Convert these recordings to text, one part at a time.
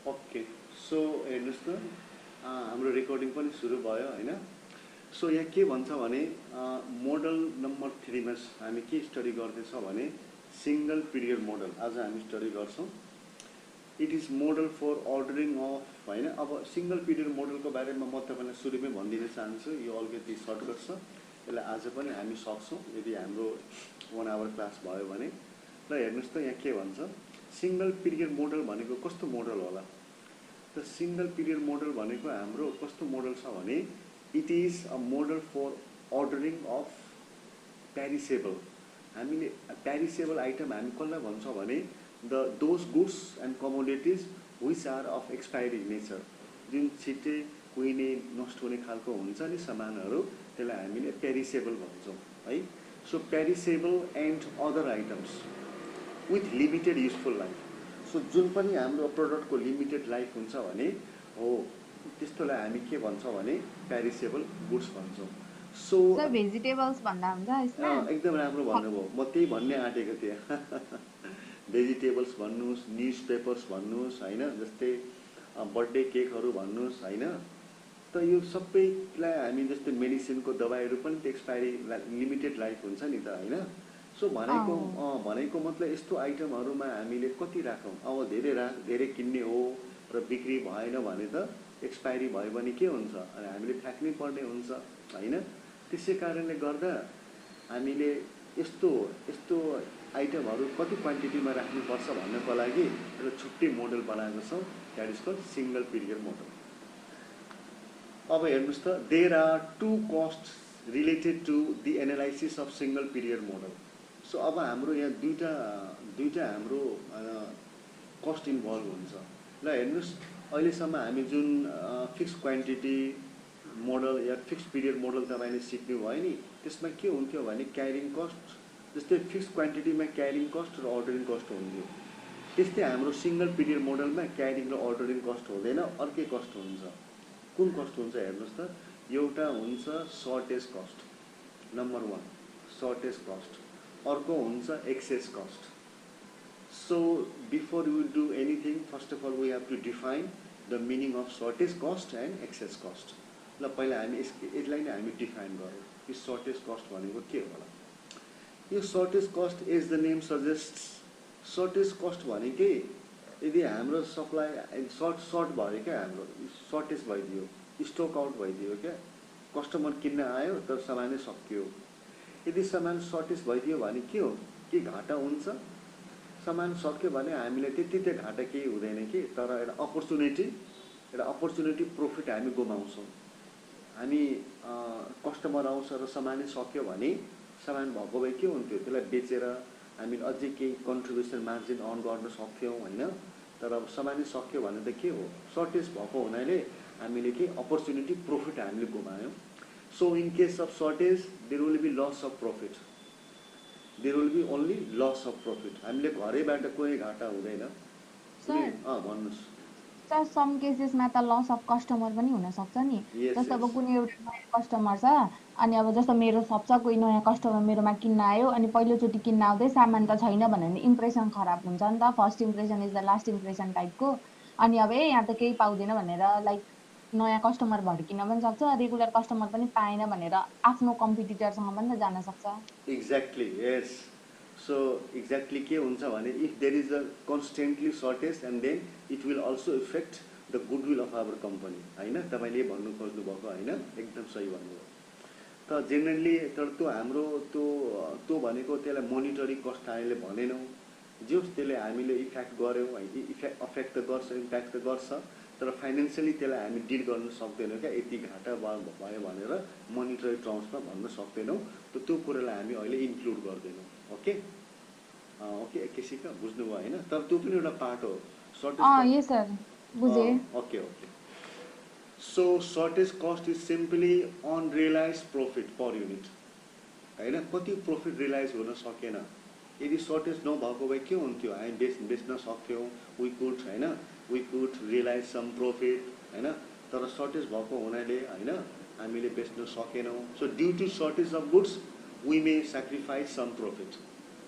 Okay so हेर्नुहोस् त हाम्रो रेकर्डिङ पनि सुरु भयो होइन सो यहाँ के भन्छ भने मोडल नम्बर 3 मा हामी के स्टडी गर्दैछौँ भने सिंगल पिरियड मोडल आज हामी स्टडी गर्छौँ it is model for ordering of होइन अब सिंगल पिरियड मोडलको बारेमा म तपाईँलाई सुरुमै भनिदिन चाहन्छु यो अलिकति सर्टकट छ यसलाई आज पनि हामी सक्छौँ यदि हाम्रो 1 आवर क्लास भयो भने र हेर्नुहोस् त यहाँ के भन्छ सिंगल पिरियड मोडल भनेको कस्तो मोडल होला त सिंगल पिरियड मोडल भनेको हाम्रो कस्तो मोडल छ भने it is a model for ordering of perishable हामीले पेरिसेबल आइटम हामी कसलाई भन्छौँ भने those goods and commodities which are of expiry nature जुन छिट्टै कुहिने नष्ट हुने खालको हुन्छ नि सामानहरू त्यसलाई हामीले पेरिसेबल भन्छौँ है so perishable and other items with limited useful life so जुन पनि हाम्रो प्रडक्टको लिमिटेड लाइफ हुन्छ भने हो त्यस्तोलाई हामी के भन्छौँ भने पेरिसेबल गुड्स भन्छौँ सो सर भेजिटेबल्स भन्दा हुन्छ यसमा एकदम राम्रो भन्नुभयो म त्यही भन्ने आँटेको थिएँ भेजिटेबल्स भन्नुहोस् न्युज पेपर्स भन्नुहोस् होइन जस्तै बर्थडे केकहरू भन्नुहोस् होइन त यो सबैलाई हामी जस्तै मेडिसिनको दबाईहरू पनि त एक्सपायरी लिमिटेड लाइफ हुन्छ नि त होइन सो भनेको मतलब यस्तो आइटमहरूमा हामीले कति राखौँ अब धेरै किन्ने हो र बिक्री भएन भने त एक्सपायरी भयो भने के हुन्छ अनि हामीले फ्याँक्नै पर्ने हुन्छ होइन त्यसै कारणले गर्दा हामीले यस्तो यस्तो आइटमहरू कति क्वान्टिटीमा राख्नुपर्छ भन्नको लागि एउटा छुट्टै मोडल बनाएको छौँ that is called single period model अब हेर्नुहोस् त there are 2 costs related to the analysis of single period model so अब हाम्रो यहाँ दुईटा हाम्रो कस्ट इन्भल्भ हुन्छ ल हेर्नुहोस् अहिलेसम्म हामी जुन फिक्स क्वान्टिटी मोडल या फिक्स पिरियड मोडल तपाईँले सिक्नु भयो नि त्यसमा के हुन्थ्यो भने क्यारिङ कस्ट जस्तै फिक्स क्वान्टिटीमा क्यारिङ कस्ट र अर्डरिङ कस्ट हुन्थ्यो त्यस्तै हाम्रो सिंगल पिरियड मोडलमा क्यारिङ र अर्डरिङ कस्ट हुँदैन अर्कै कस्ट हुन्छ कुन कस्ट हुन्छ हेर्नुहोस् त एउटा हुन्छ shortage cost number 1 shortage cost अर्को हुन्छ excess cost so before you do anything first of all we have to define the meaning of shortage cost and excess cost ल पहिला हामी यसलाई नै हामी डिफाइन गरौँ कि सर्टेज कस्ट भनेको के होला यो shortage cost as the name suggest shortage cost भनेकै यदि हाम्रो सप्लाई सर्ट भयो क्या हाम्रो सर्टेज भइदियो स्टक आउट भइदियो क्या कस्टमर किन्न आयो तर सामानै सकियो यदि सामान सर्टेज भइदियो भने के हो के घाटा हुन्छ सामान सक्यो भने हामीलाई त्यति घाटा केही हुँदैन कि तर एउटा अपर्च्युनिटी प्रफिट हामी गुमाउँछौँ हामी कस्टमर आउँछ र सामानै सक्यो भने सामान भएको भए के हुन्थ्यो त्यसलाई बेचेर हामीले अझै केही कन्ट्रिब्युसन मार्जिन अर्न गर्न सक्थ्यौँ होइन तर अब सामानै सक्यो भने त के हो सर्टेज भएको हुनाले हामीले केही अपर्च्युनिटी प्रफिट हामीले गुमायौँ so in case of shortage there will be loss of profit there will be only loss of profit हामीले घरैबाट कोही घाटा हुँदैन भन्नुहोस् सर सम केसेसमा त लस अफ कस्टमर पनि हुनसक्छ नि जस्तो अब कुनै एउटा नयाँ कस्टमर छ अनि अब जस्तो मेरो सप छ कोही नयाँ कस्टमर मेरोमा किन्न आयो अनि पहिलोचोटि किन्न आउँदै सामान त छैन भने इम्प्रेसन खराब हुन्छ नि त first impression is the last impression टाइपको अनि अब यहाँ त केही पाउँदैन भनेर लाइक नयाँ कस्टमर भड्किन पनि सक्छ रेगुलर कस्टमर पनि पाएन भनेर आफ्नो कम्पिटिटरसँग पनि त जान सक्छ एक्ज्याक्टली यस सो एक्ज्याक्टली के हुन्छ भने if there is a constantly shortage and then it will also effect the goodwill of our company होइन तपाईँले भन्नु खोज्नुभएको होइन एकदम सही भन्नुभयो त जेनरली तर त्यो हाम्रो त्यो भनेको त्यसलाई मोनिटरिङ कस्ट हामीले भनेनौँ जे त्यसले हामीले इफेक्ट गऱ्यौँ अफेक्ट त गर्छ इम्प्याक्ट त गर्छ तर फाइनेन्सियली त्यसलाई हामी डिल गर्न सक्दैनौँ क्या यति घाटा भयो भनेर मोनिटरी टर्म्समा भन्न सक्दैनौँ त त्यो कुरालाई हामी अहिले इन्क्लुड गर्दैनौँ ओके ओके एकैछिन बुझ्नुभयो होइन तर त्यो पनि एउटा पार्ट हो shortage okay okay so shortage cost is simply unrealized profit per unit होइन कति प्रफिट रियलाइज हुन सकेन यदि सर्टेज नभएको भए के हुन्थ्यो हामी बेच्न सक्थ्यौँ we could realise some profit होइन तर सर्टेज भएको हुनाले होइन हामीले बेच्न सकेनौँ so due to shortage of goods we may sacrifice some profit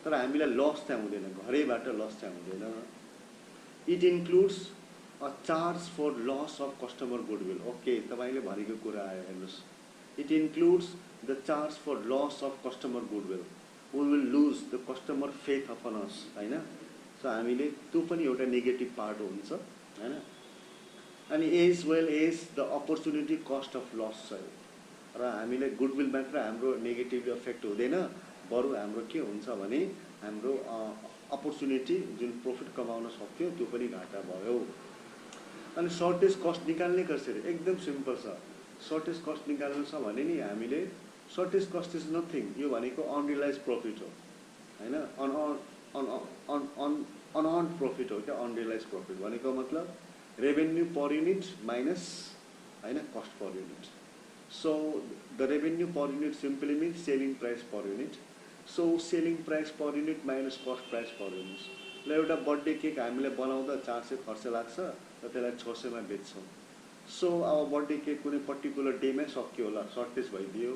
तर हामीलाई लस चाहिँ हुँदैन घरैबाट लस चाहिँ हुँदैन it includes charge for loss of customer goodwill. Okay, तपाईँले भनेको कुरा आयो, हेर्नुहोस्। It includes the charge for loss of customer goodwill. We will lose the customer faith upon us, होइन। सो हामीले त्यो पनि एउटा नेगेटिभ पार्ट हुन्छ, होइन। अनि as well as the opportunity cost of loss छ। र हामीले गुडविल मात्र हाम्रो नेगेटिभली अफेक्ट हुँदैन, बरु हाम्रो के हुन्छ भने हाम्रो अपर्च्युनिटी जुन प्रफिट कमाउन सक्थ्यो त्यो पनि घाटा भयो। अनि सर्टेज कस्ट निकाल्ने कसरी? एकदम सिम्पल छ। सर्टेज कस्ट निकाल्नु छ भने नि हामीले सर्टेज कस्ट इज नथिङ, यो भनेको अनरियलाइज प्रफिट हो, होइन। अनअर्न्ड प्रफिट हो क्या अनरियलाइज प्रफिट भनेको। मतलब रेभेन्यू पर युनिट माइनस, होइन, cost per unit. So the revenue per unit simply means selling price per unit. So selling price per unit minus cost price per unit. ल एउटा birthday cake हामीले बनाउँदा 400 खर्च लाग्छ र त्यसलाई 600 मा बेच्छौँ। सो अब बर्थडे केक कुनै पर्टिकुलर डेमै सकियो होला, सर्टेज भइदियो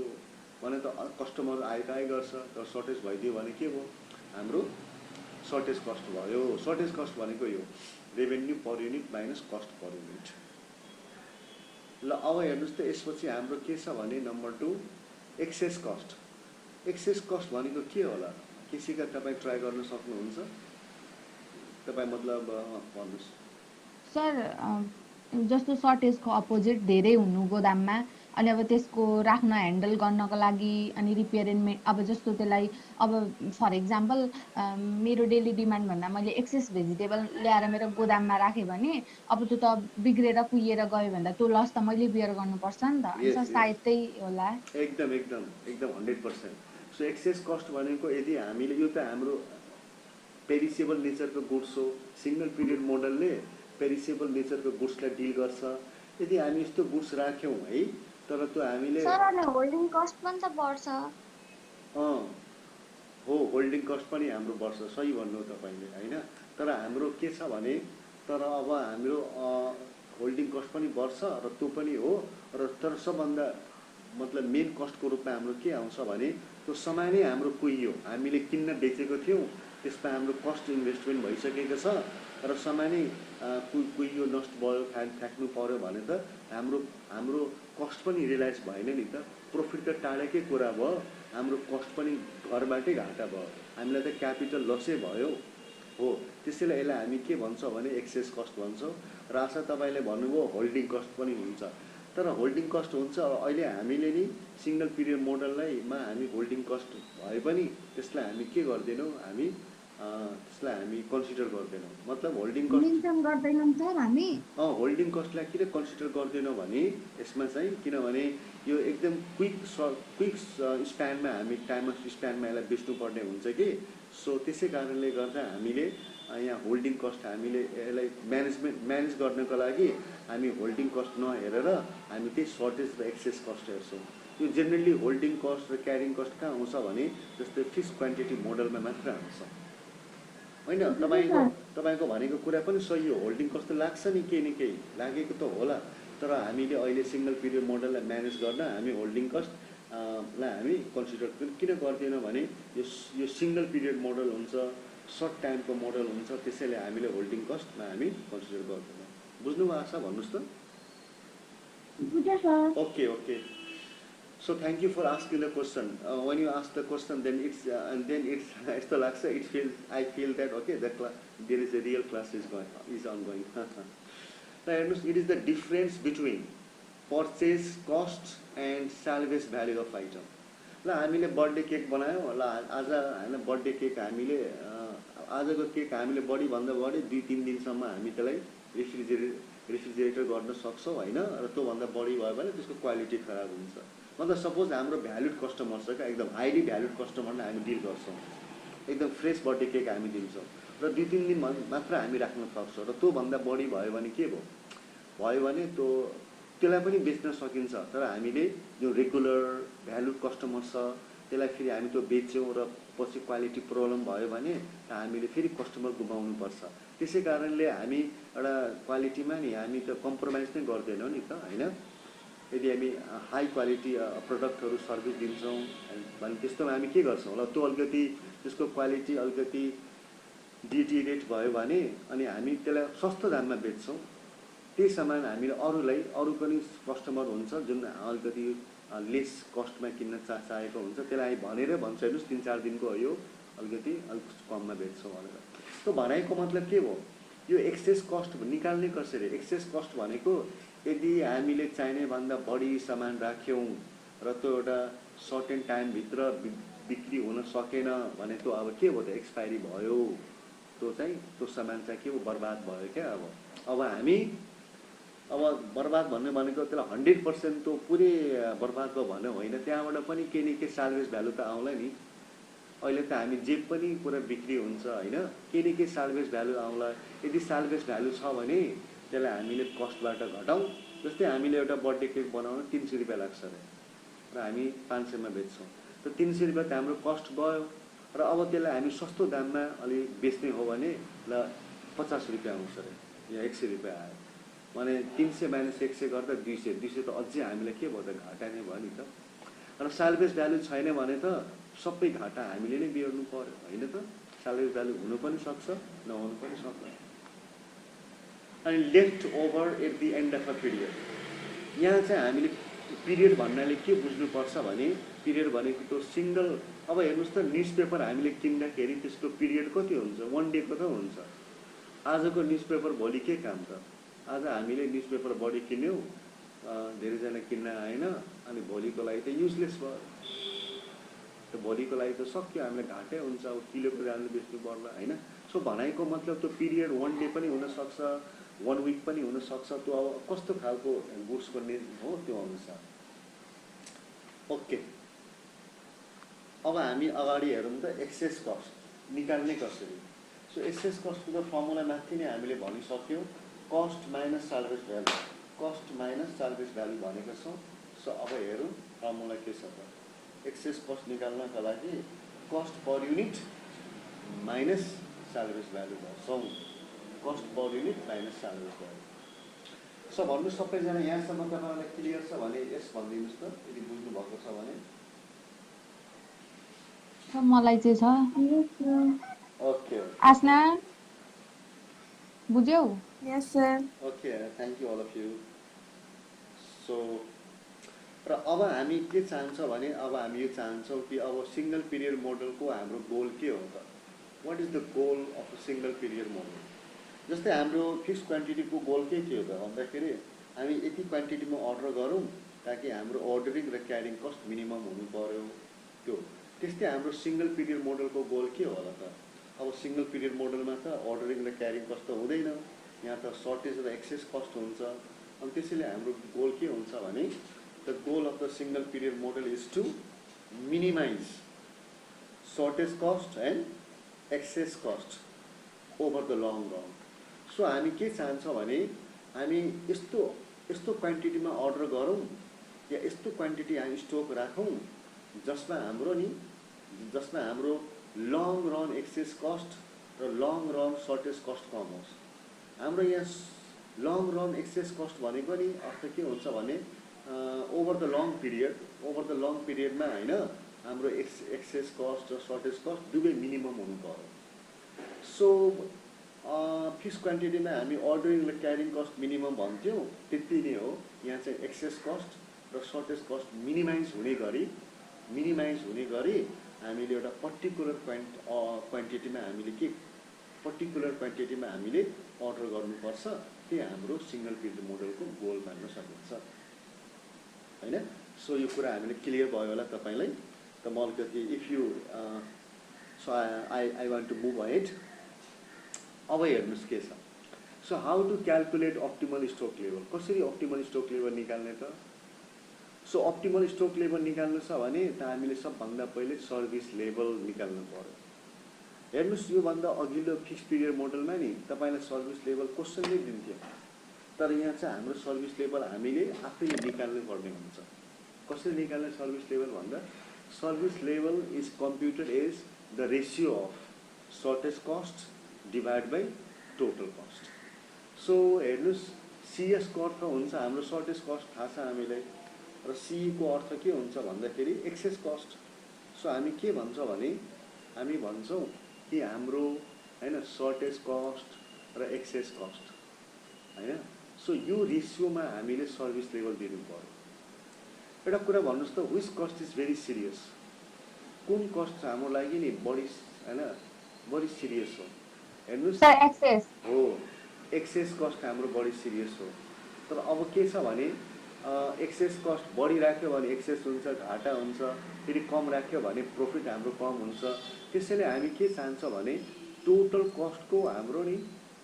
भने त कस्टमर आइ गर्छ, तर सर्टेज भइदियो भने के भयो? हाम्रो सर्टेज कस्ट भयो। सर्टेज कस्ट भनेको यो revenue per unit minus cost per unit. ल अब हेर्नुहोस् त, यसपछि हाम्रो के छ भने number 2 excess cost. Excess cost भनेको के होला? किसिका तपाईँ ट्राई गर्न सक्नुहुन्छ? तपाईँ मतलब भन्नुहोस्। सर जस्तो सर्टेजको अपोजिट धेरै हुनु गोदाममा, अनि अब त्यसको राख्न ह्यान्डल गर्नको लागि अनि रिपेयर एन्ड अब जस्तो त्यसलाई अब फर इक्जाम्पल मेरो डेली डिमान्ड भन्दा मैले एक्सेस भेजिटेबल ल्याएर मेरो गोदाममा राखेँ भने अब त्यो त बिग्रेर कुहिएर गयो भने त त्यो लस त मैले बियर गर्नुपर्छ नि त। अनि सर सायद त्यही होला। एकदम एकदम एकदम 100%। सो एक्सेस कस्ट भनेको यदि हामीले यो त हाम्रो पेरिसेबल नेचरको गुड्स हो, सिंगल पिरियड मोडलले पेरिसेबल नेचरको गुड्सलाई डिल गर्छ। यदि हामी यस्तो गुड्स राख्यौँ है, तर त्यो हामीले सर अनि होल्डिङ कस्ट पनि त बढ्छ। हो, होल्डिङ कस्ट पनि हाम्रो बढ्छ, सही भन्नु तपाईँले, होइन। तर हाम्रो के छ भने, तर अब हाम्रो होल्डिङ कस्ट पनि बढ्छ र त्यो पनि हो, र तर सबभन्दा मतलब मेन कस्टको रूपमा हाम्रो के आउँछ भने त्यो समय नै हाम्रो कुहियो, हामीले किन्न बेचेको थियौँ, त्यसमा हाम्रो कस्ट इन्भेस्टमेन्ट भइसकेको छ र समय नै कुहियो, नष्ट भयो, फ्याँक्नु पर्यो भने त हाम्रो कस्ट पनि रियलाइज भएन नि त। प्रफिट त टाढाकै कुरा भयो, हाम्रो कस्ट पनि घरबाटै घाटा भयो, हामीलाई त क्यापिटल लसै भयो हो। त्यसैले यसलाई हामी के भन्छौँ भने एक्सेस कस्ट भन्छौँ। र आशा तपाईँले भन्नुभयो होल्डिङ कस्ट पनि हुन्छ, तर होल्डिङ कस्ट हुन्छ। अहिले हामीले नि सिंगल पिरियड मोडलमा हामी होल्डिङ कस्ट भए पनि त्यसलाई हामी के गर्दैनौँ, हामी त्यसलाई हामी कन्सिडर गर्दैनौँ। मतलब होल्डिङ कस्ट मेन्सन गर्दैनौँ सर हामी। होल्डिङ कस्टलाई किन कन्सिडर गर्दैनौँ भने यसमा चाहिँ किनभने यो एकदम क्विक स्प्यानमा हामी टाइम अफ स्प्यानमा यसलाई बेच्नुपर्ने हुन्छ कि। सो त्यसै कारणले गर्दा हामीले यहाँ होल्डिङ कस्ट हामीले यसलाई म्यानेज गर्नको लागि हामी होल्डिङ कस्ट नहेरेर हामी त्यही सर्टेज र एक्सेस कस्ट हेर्छौँ। यो जेनरली होल्डिङ कस्ट र क्यारिङ कस्ट कहाँ आउँछ भने जस्तै फिक्स क्वान्टिटी मोडलमा मात्र आउँछ, होइन। तपाईँको भनेको कुरा पनि सही हो, होल्डिङ कस्ट त लाग्छ नि, केही न केही लागेको त होला। तर हामीले अहिले सिंगल पिरियड मोडललाई म्यानेज गर्न हामी होल्डिङ कस्टलाई हामी कन्सिडर किन गर्दैनौँ भने यो सिंगल पिरियड मोडल हुन्छ, सर्ट टाइमको मोडल हुन्छ, त्यसैले हामीले होल्डिङ कस्टमा हामी कन्सिडर गर्दैनौँ। बुझ्नुभयो आशा? भन्नुहोस् त। बुझेँ sir. Okay. So thank you for asking the question. When you ask the question, then it's यस्तो लाग्छ, I feel that okay, there is a real class is ongoing. Now हेर्नुहोस्, it is the difference between purchase cost and salvage value of item. ल हामीले birthday cake बनायौँ, ल आज होइन birthday cake हामीले आजको केक हामीले बढीभन्दा बढी 2-3 दिनसम्म हामी त्यसलाई रेफ्रिजरेटर गर्न सक्छौँ, होइन। र त्योभन्दा बढी भयो भने त्यसको क्वालिटी खराब हुन्छ। मतलब सपोज हाम्रो भ्यालुड कस्टमर छ क्या, एकदम हाइली भ्यालुड कस्टमरलाई हामी डिल गर्छौँ, एकदम फ्रेस बर्थडे केक हामी दिन्छौँ र 2-3 दिन मात्र हामी राख्न सक्छौँ। र त्योभन्दा बढी भयो भने के भयो भने त्यसलाई पनि बेच्न सकिन्छ, तर हामीले जो रेगुलर भ्यालुड कस्टमर छ त्यसलाई फेरि हामी त्यो बेच्यौँ र पछि क्वालिटी प्रब्लम भयो भने हामीले फेरि कस्टमर गुमाउनुपर्छ। त्यसै कारणले हामी एउटा क्वालिटीमा नि हामी त कम्प्रोमाइज नै गर्दैनौँ नि त, होइन। यदि हामी हाई क्वालिटी प्रडक्टहरू सर्भिस दिन्छौँ भने त्यस्तोमा हामी के गर्छौँ होला, त्यो अलिकति त्यसको क्वालिटी अलिकति डिटेरिएट भयो भने अनि हामी त्यसलाई सस्तो दाममा बेच्छौँ, त्यही सामान हामीले अरूलाई अरू पनि कस्टमर हुन्छ जुन अलिकति लेस कस्टमा किन्न चाहेको हुन्छ त्यसलाई भनेर भन्छ हेर्नुहोस् 3-4 दिनको हो यो अलिकति अलिक कममा बेच्छौँ भनेर। त्यो भनाइको मतलब के हो? यो एक्सेस कस्ट निकाल्ने कसरी? एक्सेस कस्ट भनेको यदि हामीले चाहिने भन्दा बढी सामान राख्यौँ र त्यो एउटा सर्टेन टाइमभित्र बिक्री हुन सकेन भने त्यो अब के भयो त? एक्सपायरी भयो, त्यो चाहिँ त्यो सामान चाहिँ के हो? बर्बाद भयो क्या। अब हामी अब बर्बाद भन्ने भनेको त्यसलाई 100% त्यो पुरै बर्बाद भयो भन्ने होइन, त्यहाँबाट पनि केही न केही साल्भेज भ्यालु त आउला नि। अहिले त हामी जे पनि कुरा बिक्री हुन्छ होइन, केही न केही साल्भेज भ्यालु आउला। यदि साल्भेज भ्यालु छ भने त्यसलाई हामीले कस्टबाट घटाउँ। जस्तै हामीले एउटा बर्थडे केक बनाउन 300 रुपियाँ लाग्छ अरे र हामी 500 मा बेच्छौँ, त 300 रुपियाँ त हाम्रो कस्ट गयो र अब त्यसलाई हामी सस्तो दाममा अलि बेच्ने हो भने ल 50 रुपियाँ आउँछ अरे या 100 रुपियाँ आयो भने 300 - 100 गर्दा 200 त अझै हामीलाई के भयो त? घाटा नै भयो नि त। र साल्भेज भ्यालु छैन भने त सबै घाटा हामीले नै बिहोर्नु पर्यो होइन त? साल्भेज भ्यालु हुनु पनि सक्छ, नहुनु पनि सक्छ। अनि left over at the end of a period, यहाँ चाहिँ हामीले पिरियड भन्नाले के बुझ्नुपर्छ भने पिरियड भनेको त्यो सिङ्गल। अब हेर्नुहोस् त, न्युज पेपर हामीले किन्दाखेरि त्यसको पिरियड कति हुन्छ? 1 डेको त हुन्छ। आजको न्युज पेपर भोलि के काम त? आज हामीले न्युज पेपर बढी किन्यौँ, धेरैजना किन्न आएन, अनि भोलिको लागि त युजलेस भयो। त्यो भोलिको लागि त सक्यो, हामीलाई घाटै हुन्छ। अब किलोको दामले बेच्नु पर्ला होइन। सो भनाइको मतलब त्यो पिरियड 1 डे पनि हुनसक्छ, 1 विक पनि हुनसक्छ। त्यो अब कस्तो खालको गुड्सको हो त्यो अनुसार। ओके, अब हामी अगाडि हेरौँ त एक्सेस कस्ट निकाल्ने कसरी। सो एक्सेस कस्टको त फर्मुला माथि नै हामीले भनिसक्यौँ, cost minus salvage value. Cost minus salvage value भनेको छौँ। सो अब हेरौँ फर्मुला के छ त। एक्सेस कस्ट निकाल्नका लागि cost per unit minus salvage value गर्छौँ। Cost per unit minus salvage value. So भन्नु सबैजना यहाँसम्म तपाईँलाई क्लियर छ भने यस भनिदिनुहोस् त, यदि बुझ्नु भएको छ भने। मलाई चाहिँ छ। ओके आस्ना बुझ्यौ? Yes sir. Okay, thank you all of you. So र अब हामी के चाहन्छ भने अब हामी यो चाहन्छौँ कि अब सिङ्गल पिरियड मोडलको हाम्रो गोल के हो त? What is the goal of a single period model? जस्तै हाम्रो फिक्स क्वान्टिटीको गोल के थियो त भन्दाखेरि हामी यति क्वान्टिटीमा अर्डर गरौँ ताकि हाम्रो अर्डरिङ र क्यारिङ कस्ट मिनिमम हुनु पर्यो त्यो। त्यस्तै हाम्रो सिङ्गल पिरियड मोडलको गोल के होला त? अब सिङ्गल पिरियड मोडलमा त अर्डरिङ र क्यारिङ कस्ट त हुँदैन, यहाँ त सर्टेज र एक्सेस कस्ट हुन्छ। अनि त्यसैले हाम्रो गोल के हुन्छ भने the goal of the single period model is to minimize shortage cost and excess cost over the long run. So हामी के चाहन्छौँ भने हामी यस्तो क्वान्टिटीमा अर्डर गरौँ या यस्तो क्वान्टिटी हामी स्टक राखौँ जसमा हाम्रो लङ रन एक्सेस कस्ट र लङ रन सर्टेज कस्ट कम होस्। हाम्रो यहाँ लङ रन एक्सेस कस्ट भनेको नि अर्थ के हुन्छ भने ओभर द लङ पिरियडमा होइन हाम्रो एक्सेस कस्ट र सर्टेज कस्ट दुवै मिनिमम हुनु पर्यो। सो फिक्स क्वान्टिटीमा हामी अर्डरिङ र क्यारिङ कस्ट मिनिमम भन्थ्यौँ, त्यति नै हो। यहाँ चाहिँ एक्सेस कस्ट र सर्टेज कस्ट मिनिमाइज हुने गरी हामीले एउटा पर्टिकुलर क्वान्टिटीमा हामीले अर्डर गर्नुपर्छ। त्यही हाम्रो सिङ्गल पिरियड मोडलको गोल मान्न सकिन्छ होइन। सो यो कुरा हामीले क्लियर भयो होला तपाईँलाई। त म अलिकति if you so I want to move ahead. अब हेर्नुहोस् के छ। So how to calculate optimal stock level. कसरी अप्टिमल स्टक लेभल निकाल्ने त? सो अप्टिमल स्टक लेभल निकाल्नु छ भने त हामीले सबभन्दा पहिले सर्भिस लेभल निकाल्नु पर्यो। हेर्नुहोस्, योभन्दा अघिल्लो फिक्स पिरियड मोडलमा नि तपाईँलाई सर्भिस लेभल क्वेसनले दिन्थ्यो, तर यहाँ चाहिँ हाम्रो सर्भिस लेभल हामीले आफैले निकाल्नु पर्ने हुन्छ। कसरी निकाल्ने सर्भिस लेभल भन्दा service level is computed as the ratio of shortage cost divide by total cost. So हेर्नुहोस्, सिएसको अर्थ हुन्छ हाम्रो सर्टेज कस्ट थाहा छ हामीलाई, र सीको अर्थ के हुन्छ भन्दाखेरि एक्सेस कस्ट। सो हामी के भन्छ भने हामी भन्छौँ कि हाम्रो होइन सर्टेज कस्ट र एक्सेस कस्ट होइन, सो यो रेसियोमा हामीले सर्भिस लेभल दिनु पर्यो। एउटा कुरा भन्नुहोस् त, which cost is very serious? कुन कस्ट हाम्रो लागि नि बढी हैन बढी सिरियस हो? हेर्नुहोस् सर एक्सेस हो, एक्सेस कस्ट हाम्रो बढी सिरियस हो। तर अब के छ भने एक्सेस कस्ट बढी राख्यो भने एक्सेस हुन्छ, घाटा हुन्छ, फेरि कम राख्यो भने प्रफिट हाम्रो कम हुन्छ। त्यसैले हामी के चाहन्छ भने टोटल कस्टको हाम्रो नि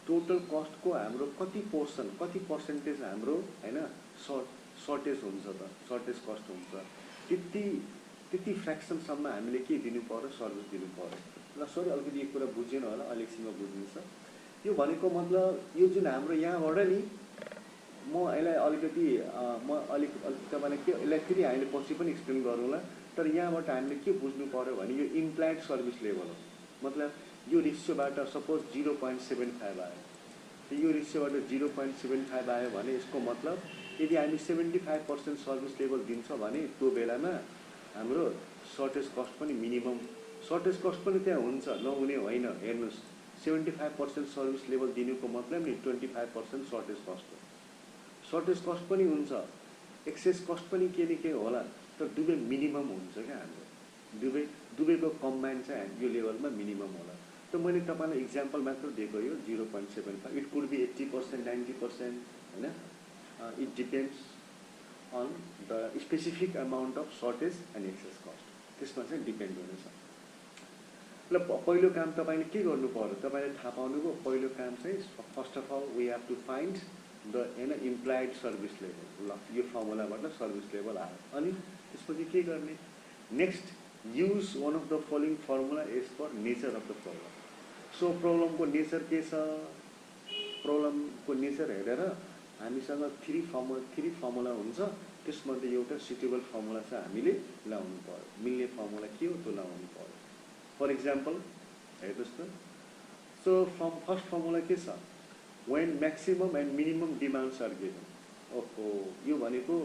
टोटल कस्टको हाम्रो कति पोर्सन कति पर्सेन्टेज हाम्रो हैन सर्टेज हुन्छ त, सर्टेज कस्ट हुन्छ, त्यति फ्र्याक्सनसम्म हामीले के दिनु पर्यो? सर्भिस दिनु पर्यो। ल सरी, अलिकति एक कुरा बुझेन होला, अलिकसिमा बुझ्नुहुन्छ। यो भनेको मतलब यो जुन हाम्रो यहाँबाट नि म यसलाई अलिकति तपाईँलाई के यसलाई फेरि हामीले पछि पनि एक्सप्लेन गरौँला। तर यहाँबाट हामीले के बुझ्नु पर्यो भने यो इम्प्लाइड सर्भिस लेभल हो। मतलब यो रेसियोबाट सपोज 0.75 आयो, यो रेसियोबाट 0.75 आयो भने यसको मतलब यदि हामी 75% सर्भिस लेभल दिन्छ भने त्यो बेलामा हाम्रो सर्टेज कस्ट पनि मिनिमम, सर्टेज कस्ट पनि त्यहाँ हुन्छ, नहुने होइन। हेर्नुहोस् 75% सर्भिस लेभल दिनुको मतलब नि 25% सर्टेज कस्ट हो। सर्टेज कस्ट पनि हुन्छ, एक्सेस कस्ट पनि के न के होला, तर दुवै मिनिमम हुन्छ क्या हाम्रो। दुवैको कम्बाइन चाहिँ यो लेभलमा मिनिमम होला। त मैले तपाईँलाई इक्जाम्पल मात्र दिएको यो 0.75, इट कुड बी 80%, 90%, होइन? It depends on the specific amount of shortage and excess cost, त्यसमा चाहिँ डिपेन्ड हुनेछ। ल पहिलो काम तपाईँले के गर्नु पर्यो? तपाईँले थाहा पाउनुभयो पहिलो काम चाहिँ first of all we have to find the हैन इम्प्लाइड सर्भिस लेभल। ल यो फर्मुलाबाट सर्भिस लेभल आयो, अनि त्यसपछि के गर्ने? Next use one of the following formula as per nature of the problem. So प्रब्लमको नेचर के छ? प्रब्लमको नेचर हेरेर हामीसँग थ्री फर्मुला हुन्छ, त्यसमध्ये एउटा सुटेबल फर्मुला चाहिँ हामीले लाउनु पर्यो। मिल्ने फर्मुला के हो त्यो लाउनु पर्यो। फर इक्जाम्पल हेर्नुहोस् त, सो फर्स्ट फर्मुला के छ? when maximum and minimum demands are given। ओहो, यो भनेको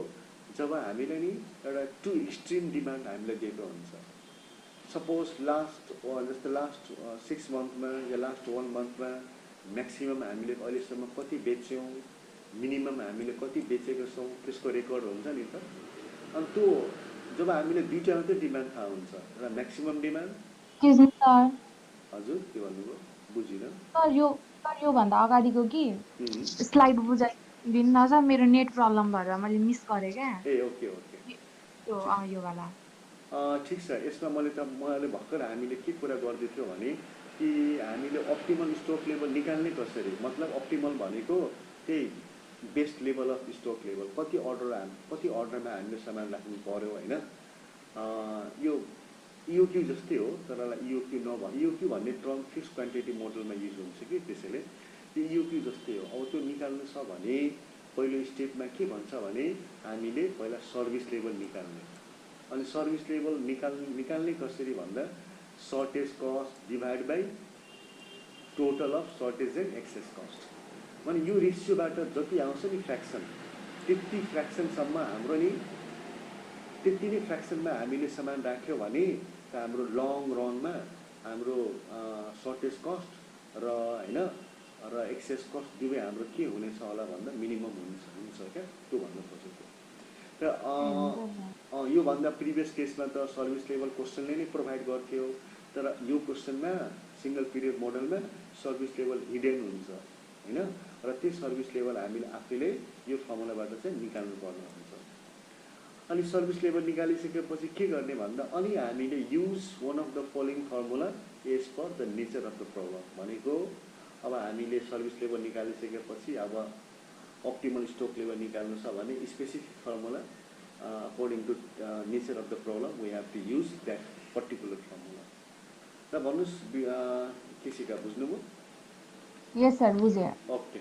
जब हामीले नि एउटा टु एक्सट्रिम डिमान्ड हामीले दिएको हुन्छ। सपोज जस्तो लास्ट 6 मन्थमा या लास्ट 1 मन्थमा म्याक्सिमम हामीले अहिलेसम्म कति बेच्यौँ, मिनिमम हामीले कति बेचेको छौँ, त्यसको रेकर्ड हुन्छ नि त। अनि त्यो जब हामीले दुईटा मात्रै डिमान्ड थाहा हुन्छ, एउटा म्याक्सिमम डिमान्ड। हजुर के भन्नुभयो? बुझिनँ सर योभन्दा अगाडिको कि स्लाइड बुझाइदिनु न सर, मेरो नेट प्रब्लम भएर मैले मिस गरेँ क्या। ए ओके यो वाला ठिक छ। यसमा मैले भर्खर हामीले के कुरा गर्दै थियौँ भने कि हामीले अप्टिमल स्टक लेभल निकाल्ने कसरी? मतलब अप्टिमल भनेको त्यही best level of stock level, कति अर्डरमा हामीले सामान राख्नु पर्यो होइन? यो इओक्यू जस्तै हो, तर इओक्यू इओक्यू भन्ने टर्म फिक्स क्वान्टिटी मोडलमा युज हुन्छ कि, त्यसैले त्यो इओक्यू जस्तै हो। अब त्यो निकाल्नु छ भने पहिलो स्टेपमा के भन्छ भने हामीले पहिला सर्भिस लेभल निकाल्ने, अनि सर्भिस लेभल निकाल्ने कसरी भन्दा shortage cost divide by total of shortage and excess cost. अनि यो रेसियोबाट जति आउँछ नि फ्र्याक्सन, त्यति फ्र्याक्सनसम्म हाम्रो नि त्यति नै फ्र्याक्सनमा हामीले सामान राख्यो भने हाम्रो लङ रनमा हाम्रो सर्टेज कस्ट र होइन र एक्सेस कस्ट दुवै हाम्रो के हुनेछ होला भन्दा मिनिमम हुन्छ क्या, त्यो भन्न खोजेको। र योभन्दा प्रिभियस केसमा त सर्भिस लेभल क्वेसनले नै प्रोभाइड गर्थ्यो, तर यो क्वेसनमा सिङ्गल पिरियड मोडलमा सर्भिस लेभल हिडेन हुन्छ होइन, र त्यो सर्भिस लेभल हामीले आफैले यो फर्मुलाबाट चाहिँ निकाल्नु पर्ने हुन्छ। अनि सर्भिस लेभल निकालिसकेपछि के गर्ने भन्दा अनि हामीले use one of the following formula as per the nature of the problem भनेको, अब हामीले सर्भिस लेभल निकालिसकेपछि अब अप्टिमल स्टक लेभल निकाल्नु छ भने specific formula according to nature of the problem we have to use that particular formula. र भन्नुहोस् के सिका बुझ्नुभयो? यस सर बुझेँ। ओके,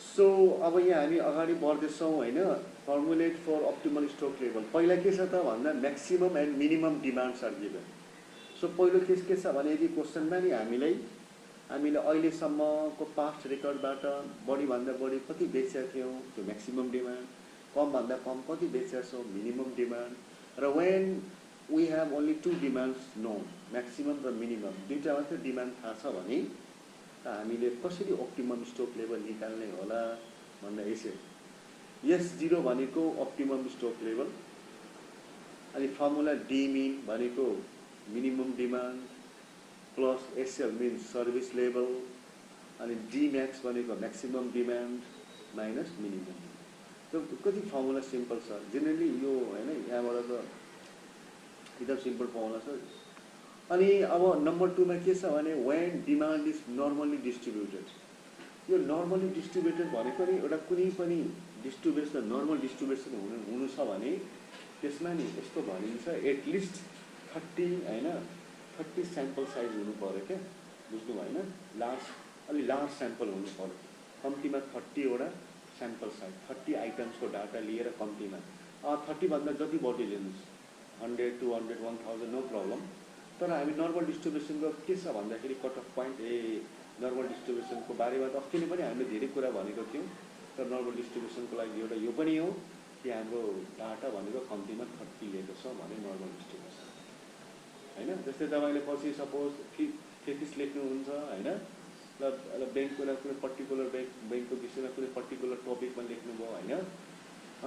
सो अब यहाँ हामी अगाडि बढ्दैछौँ होइन। Formulate for optimal stock level पहिला के छ त भन्दा maximum and minimum demands are given. So पहिलो केस के छ भने यदि क्वेसनमा नि हामीले अहिलेसम्मको पास्ट रेकर्डबाट बढीभन्दा बढी कति बेचेका थियौँ त्यो म्याक्सिमम डिमान्ड, कमभन्दा कम कति बेचेका छौँ मिनिमम डिमान्ड, र when we have only 2 demands known maximum र मिनिमम, दुईवटा मात्रै डिमान्ड थाहा छ भने हामीले कसरी अप्टिमम स्टोक लेभल निकाल्ने होला भन्दा यसरी S0 भनेको अप्टिमम स्टोक लेभल, अनि फर्मुला D मिन भनेको minimum demand plus SL means service level, अनि D म्याक्स भनेको म्याक्सिमम डिमान्ड माइनस मिनिमम। त्यो कति फर्मुला सिम्पल छ जेनरली यो हैन, यहाँबाट त एकदम सिम्पल फर्मुला छ। अनि अब नम्बर 2 मा के छ भने when demand is normally distributed. यो नर्मली डिस्ट्रिब्युटेड भनेको नि एउटा कुनै पनि डिस्ट्रिब्युसन नर्मल डिस्ट्रिब्युसन हुनु छ भने त्यसमा नि यस्तो भनिन्छ एटलिस्ट 30 हैन 30 स्याम्पल साइज हुनु पर्यो क्या, बुझ्नु भएन? अलि लार्ज स्याम्पल हुनु पर्यो, कम्तीमा 30 वटा स्याम्पल साइज, 30 आइटम्सको डाटा लिएर कम्तीमा 30 भन्दा जति बढी लिनुहोस्, 100 200 1000 नो प्रब्लम। तर हामी नर्मल डिस्ट्रिब्युसनको के छ भन्दाखेरि कट अफ पोइन्ट नर्मल डिस्ट्रिब्युसनको बारेमा त अस्ति नै पनि हामीले धेरै कुरा भनेको थियौँ। तर नर्मल डिस्ट्रिब्युसनको लागि एउटा यो पनि हो कि हाम्रो डाटा भनेको कम्तीमा 30 लिएको छ भने नर्मल डिस्ट्रिब्युसन हैन। जस्तै तपाईले पछि सपोज 33 लेख्नुहुन्छ हैन, ल ब्याङ्कको कुनै पर्टिकुलर ब्याङ्कको विषयमा कुनै पर्टिकुलर टपिकमा लेख्नुभयो हैन,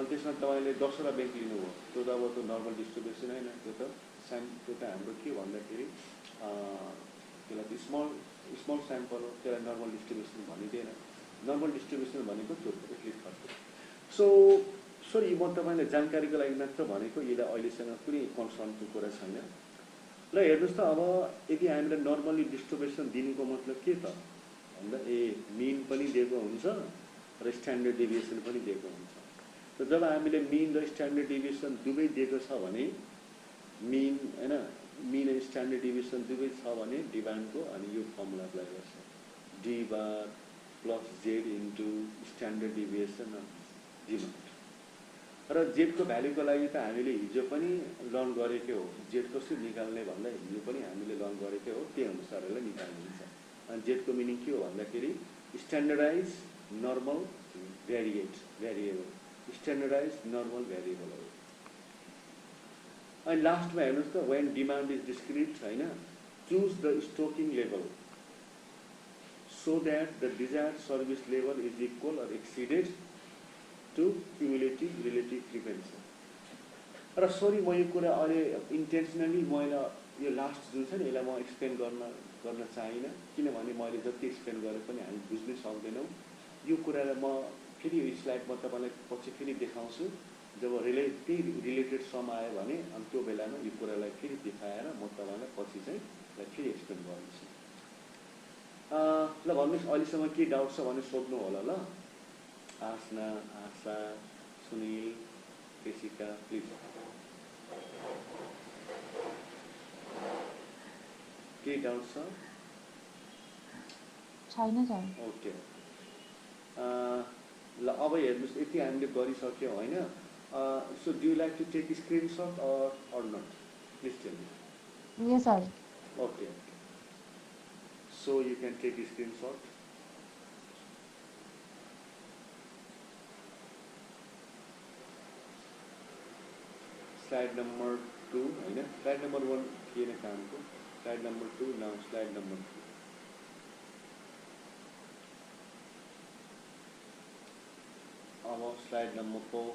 अनि त्यसमा तपाईले 10 वटा ब्याङ्क लिनुभयो, त्यो त अब त्यो नर्मल डिस्ट्रिब्युसन हैन, त्यो त हाम्रो के भन्दाखेरि त्यसलाई स्मल स्याम्पल हो, त्यसलाई नर्मल डिस्ट्रिब्युसन भनिँदैन। नर्मल डिस्ट्रिब्युसन भनेको त्यो एटलिस्ट 30। सो सरी म तपाईँलाई जानकारीको लागि मात्र भनेको, यसलाई अहिलेसँग कुनै कन्सर्नको कुरा छैन। ल हेर्नुहोस् त, अब यदि हामीले नर्मली डिस्ट्रिब्युसन दिनुको मतलब के त भन्दा मिन पनि दिएको हुन्छ र स्ट्यान्डर्ड डेभिएसन पनि दिएको हुन्छ। त जब हामीले मिन र स्ट्यान्डर्ड डेभिएसन दुवै दिएको छ भने मिन हैन, मिन र स्ट्यान्डर्ड डेभिएसन दुवै छ भने डिमान्डको अनि यो फर्मुला अप्लाई गर्छ, D bar plus Z into standard deviation of demand. र जेडको भ्यालुको लागि त हामीले हिजो पनि लर्न गरेकै हो, जेड कसरी निकाल्ने भन्दा हिजो पनि हामीले लर्न गरेकै हो, त्यही अनुसारले निकाल्नुहुन्छ। अनि जेडको मिनिङ के हो भन्दाखेरि standardise normal variable, standardise normal variable हो। अनि लास्टमा हेर्नुहोस् त, व्हेन डिमान्ड इज डिस्क्रिट हैन, choose the stocking level so that the desired service level is equal or exceeded to cumulative relative frequency। र सरी म यो कुरा अहिले इन्टेन्सनली मैले यो लास्ट जुन छ नि यसलाई म एक्सप्लेन गर्न चाहिनँ, किनभने मैले जति एक्सप्लेन गरे पनि हामी बुझ्नै सक्दैनौँ। यो कुरालाई म फेरि यो स्लाइड म तपाईँलाई पछि फेरि देखाउँछु, जब रिलेटेड सम आयो भने अनि त्यो बेलामा यो कुरालाई फेरि देखाएर म तपाईँलाई पछि चाहिँ फेरि एक्सप्लेन गर्नेछु। ल भन्नुहोस् अहिलेसम्म के डाउट छ भने सोध्नु होला ल। आसना, आशा, सुनिल, केसिका, प्लिज के डाउट छ? छैन सर। ओके, ल अब हेर्नुहोस् यति हामीले गरिसक्यौँ होइन। So do you like to take screenshot or not, please tell me. Yes sir. Okay, so you can take a screenshot। Slide number 2 हैन, slide number 1 थिएन कामको, slide number 2 now slide number 3। अब slide number 4,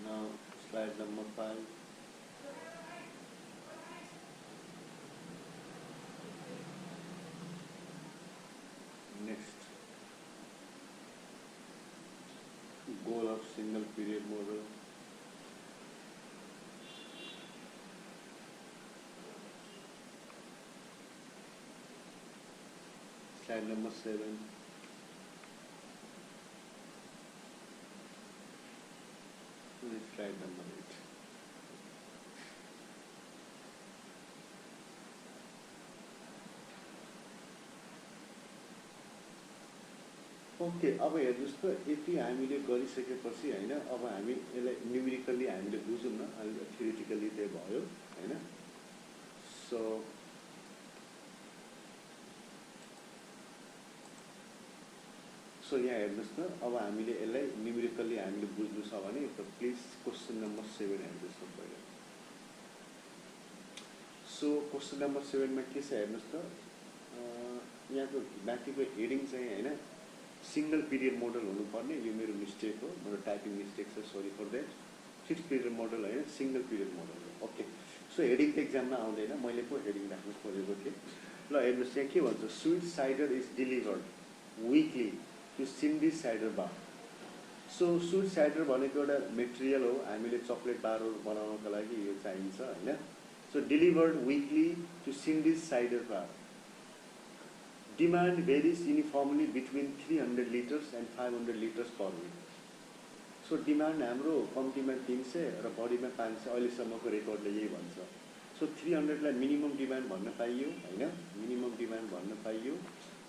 now slide number 5, next goal of single period model, slide number 7, slide number 8। Okay, अब हेर्नुहोस् त यति हामीले गरिसकेपछि होइन, अब हामी यसलाई न्युमेरिकल्ली हामीले बुझौँ न, अहिले थ्योरिटिकल्ली चाहिँ भयो होइन। सो यहाँ हेर्नुहोस् न, अब हामीले यसलाई न्युमेरिकल्ली हामीले बुझ्नु छ भने त प्लिज क्वेसन नम्बर 7 हेर्नुहोस् न पहिला। सो क्वेसन नम्बर 7 मा के छ हेर्नुहोस् त, यहाँको बाँकीको हेडिङ चाहिँ होइन सिंगल पिरियड मोडल हुनुपर्ने, यो मेरो मिस्टेक हो, मेरो टाइपिङ मिस्टेक छ, sorry for that. Fixed period model होइन, सिंगल पिरियड मोडल हो। ओके, सो हेडिङ त एक्जाममा आउँदैन, मैले पो हेडिङ राख्नु खोजेको थिएँ। ल हेर्नुहोस् यहाँ के भन्छ, sweet cider is delivered weekly to Cindy cider bar. So sweet cider भनेको एउटा मेटेरियल हो, हामीले चक्लेट बारहरू बनाउनको लागि यो चाहिन्छ होइन। So delivered weekly to Cindy cider bar. Demand varies uniformly between 300 litres and 500 litres per week. So demand हाम्रो कम्तीमा 300 र बढीमा 500, अहिलेसम्मको रेकर्डले यही भन्छ। सो 300 लाई मिनिमम डिमान्ड भन्न पाइयो होइन, मिनिमम डिमान्ड भन्न पाइयो,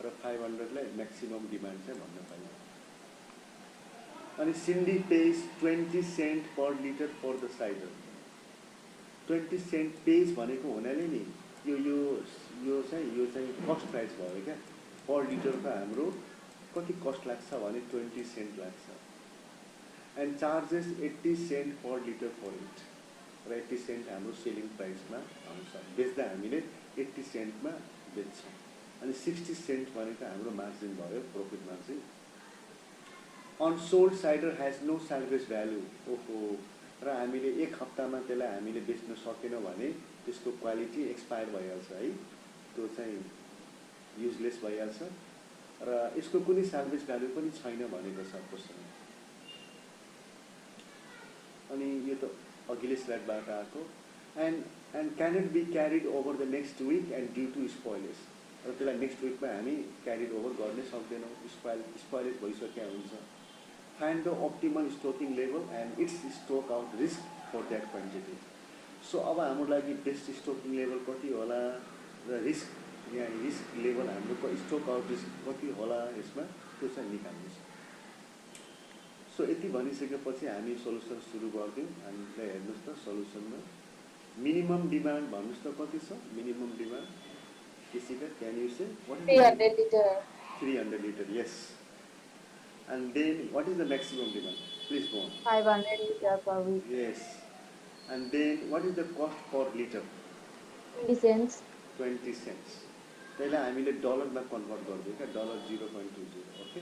र 500 लाई म्याक्सिमम डिमान्ड चाहिँ भन्न पाइयो। अनि Cindy pays 20 cent per litre for the cider. 20 cent pays भनेको हुनाले नि यो चाहिँ कस्ट प्राइस भयो क्या। पर लिटरको हाम्रो कति कस्ट लाग्छ भने 20 सेन्ट लाग्छ। And charges 80 cent per litre for it, र 80 सेन्ट हाम्रो सेलिङ प्राइसमा आउँछ। बेच्दा हामीले 80 सेन्टमा बेच्छौँ। अनि 60 सेन्ट भनेको हाम्रो मार्जिन भयो, profit margin. Unsold cider has no salvage value. ओहो, र हामीले एक हप्तामा त्यसलाई हामीले बेच्न सकेनौँ भने त्यसको क्वालिटी एक्सपायर भइहाल्छ है, त्यो चाहिँ युजलेस भइहाल्छ, र यसको कुनै सेल्भेज भ्यालु पनि छैन भनेको छ क्वेसनमा। अनि यो त अघिल्लै स्लाइडबाट आएको। And cannot be carried over the next week and due to spoilage, र त्यसलाई नेक्स्ट विकमा हामी क्यारिड ओभर गर्नै सक्दैनौँ, स्पोइलेज भइसकेका हुन्छ। Find the optimal stocking level and its stock out risk for that quantity. So अब हाम्रो लागि बेस्ट स्टोकिङ लेभल कति होला, र रिस्क यहाँ रिस्क लेभल हाम्रो स्टोक आउट रिस्क कति होला यसमा, त्यो चाहिँ निकाल्नु छ। सो यति भनिसकेपछि हामी सोल्युसन सुरु गरिदिउँ। हामीलाई हेर्नुहोस् त सोल्युसनमा मिनिमम डिमान्ड भन्नुहोस् त कति छ मिनिमम डिमान्ड, केसीका can you say 300 litre. 300 litre, yes. And then what is the maximum demand, please go on. 500 litre per week. Yes. And then what is the cost per litre, 20 cents. 20 cents. त्यसलाई हामीले डलरमा convert गरिदियो क्या, $0.20। Okay,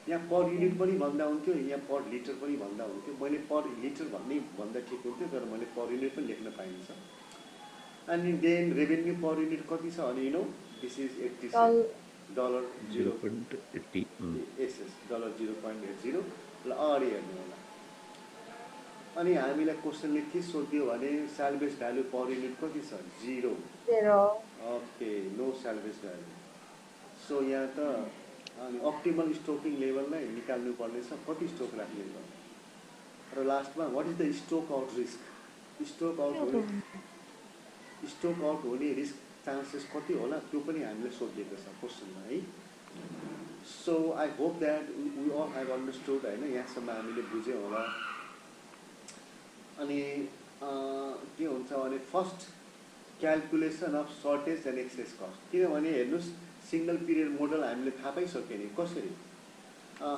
यहाँ per unit पनि भन्दा हुन्थ्यो, यहाँ per litre पनि भन्दा हुन्थ्यो। मैले पर लिटर भन्दा ठिक हुन्थ्यो, तर मैले पर युनिट पनि लेख्न पाइन्छ। अनि देन रेभेन्यू पर युनिट कति छ भने यु नो दिस इज $0.80। यस यस, $0.80। ल अगाडि हेर्नु होला। अनि हामीलाई क्वेसनले के सोध्यो भने सेल्भेज भ्यालु पर युनिट कति छ, 0। Okay, no salvage value. So यहाँ त अनि अप्टिमल स्टोकिङ लेभललाई निकाल्नु पर्नेछ, कति स्टोक राख्ने त, र लास्टमा what is the stock out risk. Stock out हुने रिस्क चान्सेस कति होला त्यो पनि हामीले सोधिएको छ क्वेसनमा है। So I hope that we all have understood होइन, यहाँसम्म हामीले बुझ्यौँ होला। अनि के हुन्छ भने first calculation of shortage and excess cost, किनभने हेर्नुहोस् सिंगल पिरियड मोडल हामीले थाहा पाइसक्यो नि कसरी।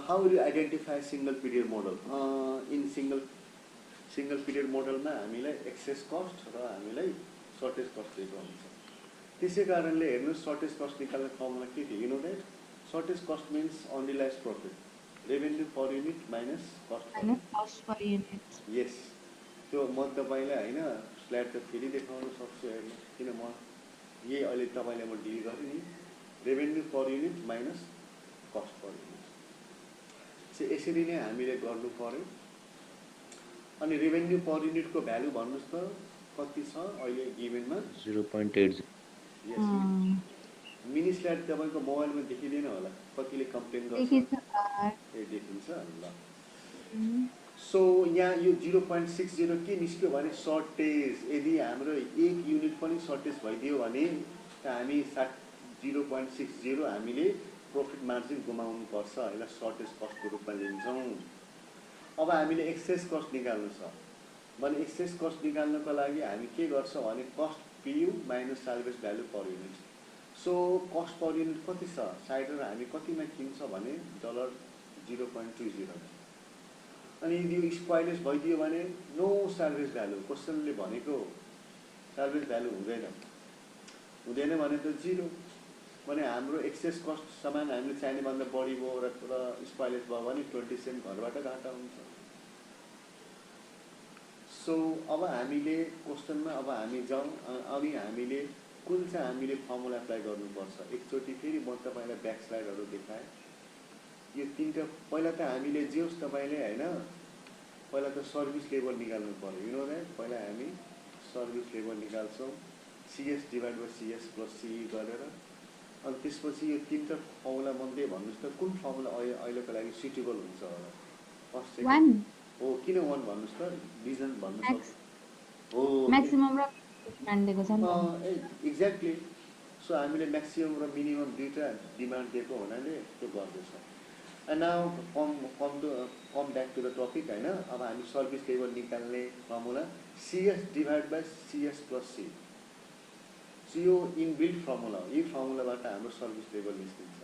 How will you identify single period model. In single period मोडलमा हामीलाई एक्सेस कस्ट र हामीलाई सर्टेज कस्ट दिएको हुन्छ। त्यसै कारणले हेर्नुहोस् सर्टेज कस्ट निकाल्ने फर्मुला के थियो, you know that shortage cost means unrealise profit, revenue per unit minus cost per unit. Yes, त्यो म तपाईँलाई होइन स्लाइड त फेरि देखाउन सक्छु हेर्नु, किन म यही अहिले तपाईँलाई म डिल गरेँ नि, revenue per unit minus cost per unit. So यसरी नै हामीले गर्नु पर्यो। अनि रेभेन्यू पर युनिटको भ्यालु भन्नुहोस् त कति छ अहिले गिभनमा, 0.80। यस, मिनी स्लाइड तपाईँको मोबाइलमा देखिँदैन होला, कतिले कम्प्लेन गर्छ, ए देखिन्छ ल। सो यहाँ यो 0.60 के निस्क्यो भने सर्टेज, यदि हाम्रो एक युनिट पनि सर्टेज भइदियो भने हामी 0.60 हामीले प्रफिट मार्जिन गुमाउनु पर्छ, यसलाई सर्टेज कस्टको रूपमा लिन्छौँ। अब हामीले एक्सेस कस्ट निकाल्नु छ भने एक्सेस कस्ट निकाल्नको लागि हामी के गर्छौँ भने cost PU minus salvage value पर unit. So cost per unit कति छ, साइडर हामी कतिमा किन्छ भने 0.20 अनि यदि यो स्क्वायरलेस भइदियो भने नो साल्भेज भ्यालु क्वेसनले भनेको साल्भेज भ्यालु हुँदैन भने त 0 भने हाम्रो एक्सेस कस्ट सामान हामीले चाहिने भन्दा बढी भयो र स्क्वायरलेस भयो भने 20 सेन्ट घरबाट घाटा हुन्छ। सो अब हामीले क्वेसनमा अब हामी जाउँ अनि हामीले कुन चाहिँ हामीले फर्मुला एप्लाई गर्नुपर्छ एकचोटि फेरि म तपाईलाई ब्याक स्लाइडहरु देखाएँ। यो तीनटा पहिला त हामीले जे होस् तपाईले हैन पहिला त सर्भिस लेभल निकाल्नु पर्यो यु नो दैट पहिला हामी सर्भिस लेभल निकाल्छौं CS divide by CS plus CE गरेर अनि त्यसपछि यो तीनटा फर्मुला मध्ये भन्नुस् त कुन फर्मुला अहिलेको लागि सुटेबल हुन्छ होला फर्स्ट सेकेन्ड हो किन 1 भन्नुस् त रिजन भन्नु सक्छ हो म्याक्सिमम र डिमान्ड दिएको छ नि एक्ज्याक्टली सो हामीले म्याक्सिमम र मिनिमम दुईटा डिमान्ड दिएको हुनाले त्यो गर्दैछ। And now come back to the topic हैन अब हामी सर्भिस लेभल निकाल्ने formula CS divide by CS plus C so यो इनबिल्ट फर्मुला हो। यो फर्मुलाबाट हाम्रो सर्भिस लेभल निस्किन्छ।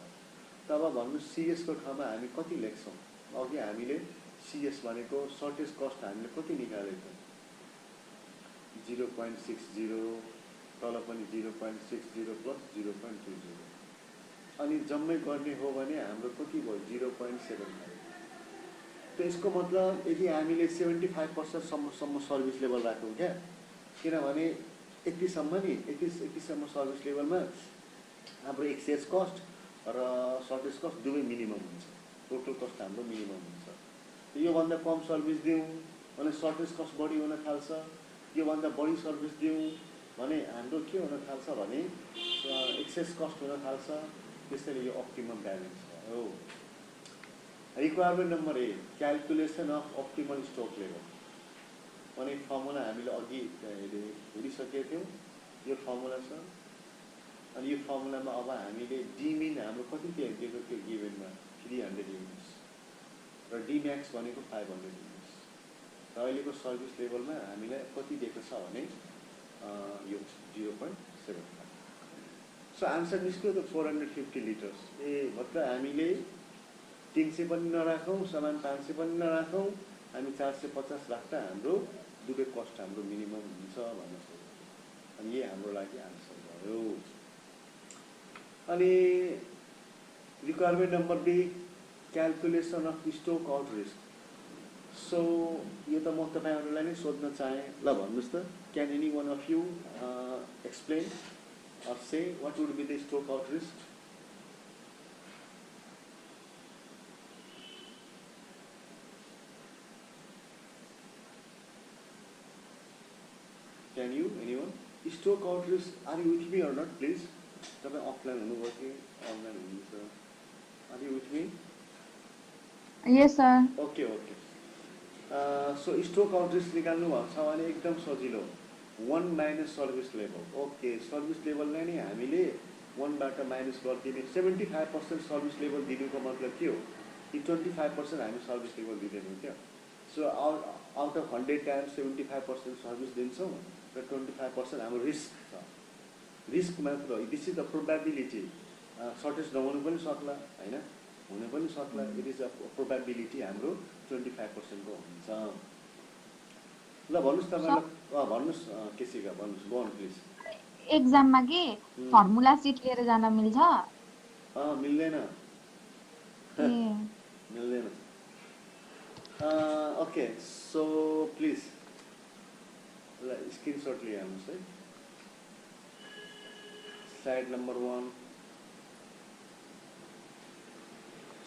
तब भन्नु CS को ठाउँमा हामी कति लेख्छौं अघि हामीले CS भनेको सर्टेज कस्ट हामीले कति निकालेको 0.60 तल पनि 0.60 प्लस 0.20 अनि जम्मै गर्ने हो भने हाम्रो कति भयो 0.75 त यसको मतलब यदि हामीले 75% सम्म सर्भिस लेभल राखौं क्या किनभने 80 सम्म नि 80 सम्म सर्भिस लेभलमा हाम्रो एक्सेस कस्ट र सर्टेज कस्ट दुवै मिनिमम हुन्छ टोटल कस्ट हाम्रो मिनिमम हुन्छ। यो भन्दा कम सर्भिस दिउँ भने सर्टेज कस्ट बढी हुन थाल्छ यो भन्दा बढी सर्भिस दिउँ भने हाम्रो के हुन थाल्छ भने एक्सेस कस्ट हुन थाल्छ त्यसैले यो अप्टिमम ब्यालेन्स हो। Requirement number 8 calculation of optimal stock level भने फर्मुला हामीले अघि हेरिसकेका थियौं यो फर्मुला छ अनि यो फर्मुलामा अब हामीले डिमिन हाम्रो कति दिएको थियो गिभनमा 300 युनिट्स र डिम्याक्स भनेको 500 युनिट्स र अहिलेको सर्भिस लेभलमा हामीलाई कति दिएको छ भने यो 0.75 सो आन्सर निस्क्यो त 450 लिटर्स मतलब हामीले 300 पनि नराखौं समान 500 पनि नराखौं हामी 450 राख्दा हाम्रो दुवै कस्ट हाम्रो मिनिमम हुन्छ भन्नु सक्छौं अनि यही हाम्रो लागि आन्सर भयो। अनि requirement number 2 calculation of stock out risk so यो त म तपाईहरुलाई नै सोध्न चाहे ल भन्नुस् त can any one of you explain or say what would be the stock out risk? Can you anyone? Stock out risk, are you with me or not please? तपाईं अफलाइन हुनुभयो कि अनलाइन हुनुहुन्छ? Are you with me? Yes sir. Okay. So stock out risk निकाल्नु भएको छ भने एकदम सजिलो 1 minus service level okay service लेभललाई नै हामीले 1 बाट माइनस गर्दिने 75% सर्भिस लेभल दिनुको मतलब के हो कि 25% हामी सर्भिस लेभल दिदैनौं क्या so out of 100 times 75% service दिन्छौं र 25% हाम्रो रिस्क छ रिस्क मात्र this is the probability shortage नहुनु पनि सक्ला हैन हुन पनि सक्ला इट इज अ प्रोबेबिलिटी हाम्रो 25% को हुन्छ। ल भन्नुस् तपाईलाई भन्नुस् केसीका भन्नुस् गो अन प्लिज एक्जाममा के फर्मुला सिट लिएर जान मिल्छ मिल्दैन मिल्दैन ओके सो प्लिज ल स्क्रिनशट लिहाल्नुस् है slide number 1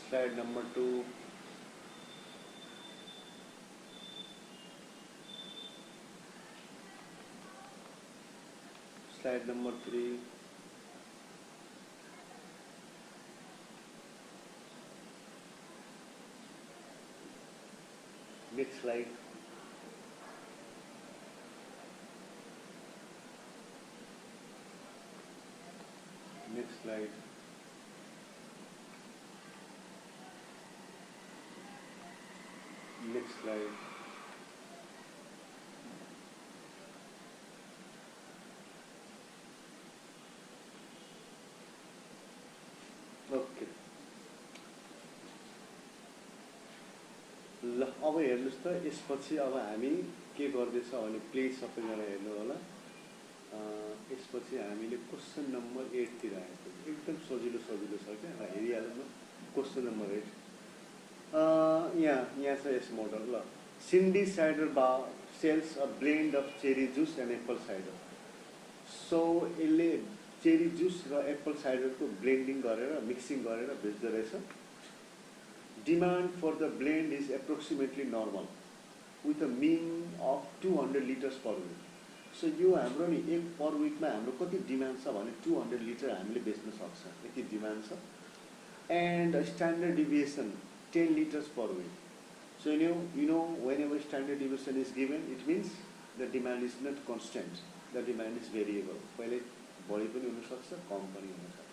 slide number 2 slide number 3 next slide next slide next slide okay अब हेर्नुहोस् त यसपछि अब हामी के गर्दैछ भने प्लिज सबैजना हेर्नु होला। यसपछि हामीले क्वेसन नम्बर 8 तिर आएको एकदम सजिलो सजिलो छ क्या हेरिहाल्नु न। क्वेसन नम्बर 8 यहाँ छ यस मोडल ल। Cindy cider bar sells a blend of cherry juice and apple cider. So यसले चेरी जुस र एप्पल साइडरको ब्लेन्डिङ गरेर मिक्सिङ गरेर बेच्दो रहेछ। Demand for the blend is approximately normal with a mean of 200 liters per week. So यो हाम्रो नि एक पर विकमा हाम्रो कति डिमान्ड छ भने 200 लिटर हामीले बेच्न सक्छ यति डिमान्ड छ। And standard deviation 10 liters per week. So you know whenever standard deviation is given it means the demand is not constant, the demand is variable. पहिले बढी पनि हुन सक्छ कम पनि हुन सक्छ।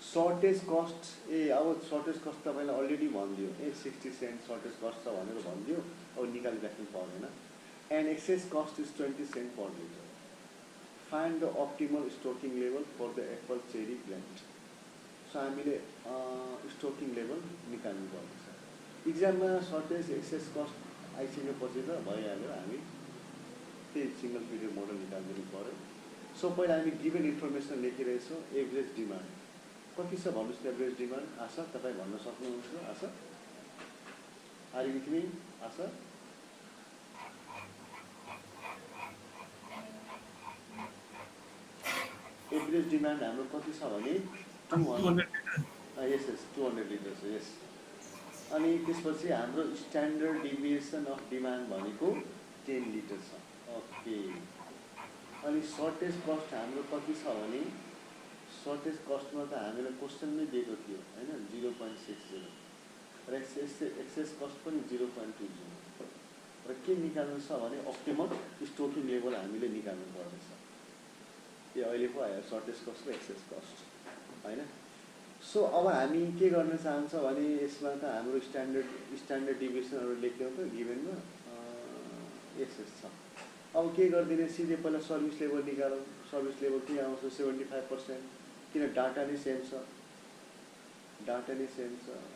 सर्टेज कस्ट अब सर्टेज कस्ट तपाईलाई अलरेडी भनिदियो 60 सेन्ट सर्टेज कस्ट छ भनेर भनिदियो अब निकालिराख्नु पर्दैन। And excess cost is 20 cent per litre. Find the optimal stocking level for the apple cherry blend. So हामीले स्टोकिङ लेभल निकाल्नु पर्छ। इक्जाममा सर्टेज एक्सेस कस्ट आइसकेपछि त भइहाल्यो हामी त्यही सिंगल पिरियड मोडल निकाल्नु पर्यो। सो पहिला हामी गिभन इन्फर्मेसन लेखिरहेछौँ। एभरेज डिमान्ड कति छ भन्नुहोस् न। एभरेज डिमान्ड आशा तपाईँ भन्न सक्नुहुन्छ? Asha are you with me? Asha average demand हाम्रो कति छ भने 200 यस 200 लिटर छ यस। अनि त्यसपछि हाम्रो स्ट्यान्डर्ड डिभिएसन अफ डिमान्ड भनेको 10 लिटर छ। ओके अनि सर्टेज कस्ट हाम्रो कति छ भने सर्टेज कस्टमा त हामीलाई क्वेसनमै दिएको थियो हैन 0.60 र एक्सेस कस्ट पनि 0.20 र के निकाल्नु छ भने अप्टिमल स्टोकिङ लेभल हामीले निकाल्नु पर्छ। यो अहिले पो आयो सर्टेज कस्ट र एक्सेस कस्ट हैन। सो अब हामी के गर्न चाहन्छ भने यसमा त हाम्रो स्ट्यान्डर्ड डिभिएसनहरु लेख्यौ त गिभनमा एक्सेस छ। अब के गर्दिने सिधै पहिला सर्भिस लेभल निकालौं। सर्भिस लेभल के आउँछ 75% किन डाटा नै सेम छ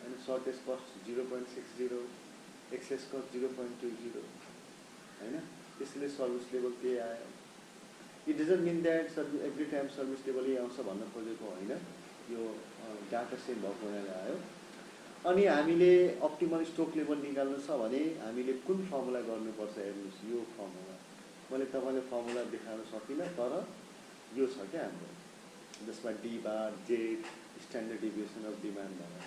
अनि सर्टेज कस्ट 0.60 एक्सेस कस्ट 0.20 हैन। त्यसले सर्भिस लेभल के आयो। It doesn't mean that every time service level यही आउँछ भन्न खोजेको हैन। यो डाटा सेम भएको हुनाले आयो। अनि हामीले अप्टिमल स्टोक लेभल निकाल्नु छ भने हामीले कुन फर्मुला गर्नुपर्छ हेर्नुस्। यो फर्मुला मैले तपाईलाई फर्मुला देखाउन सकिनँ तर यो छ क्या हाम्रो जसमा D bar Z standard deviation of demand भनेर।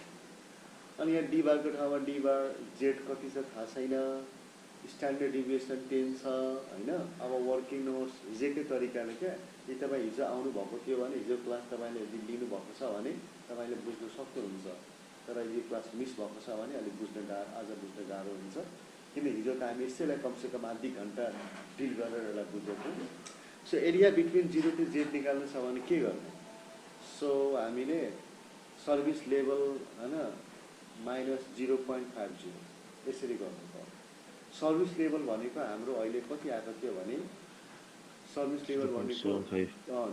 अनि यहाँ डी बारको ठाउँमा डी बार जेड कति छ थाहा छैन। स्ट्यान्डर्ड डिभिएसन 10 छ हैन। अब वर्किङ नोट्स हिजोकै तरिकाले क्या यदि तपाईँ हिजो आउनु भएको थियो भने हिजो क्लास तपाईले यदि लिनु भएको छ भने तपाईले बुझ्न सक्नुहुन्छ। तर यो क्लास मिस भएको छ भने अलि बुझ्न गाह्रो आज बुझ्न गाह्रो हुन्छ किन हिजो त हामी यसैलाई कमसेकम आधी घण्टा डिल गरेर यसलाई बुझेको। So area between 0 to Z निकाल्नु छ भने के गर्ने। सो हामीले सर्भिस लेभल हैन -0.50 यसरी गर्नु पर्यो। सर्भिस लेभल भनेको हाम्रो अहिले कति आएको थियो भने सर्भिस लेभल भनेको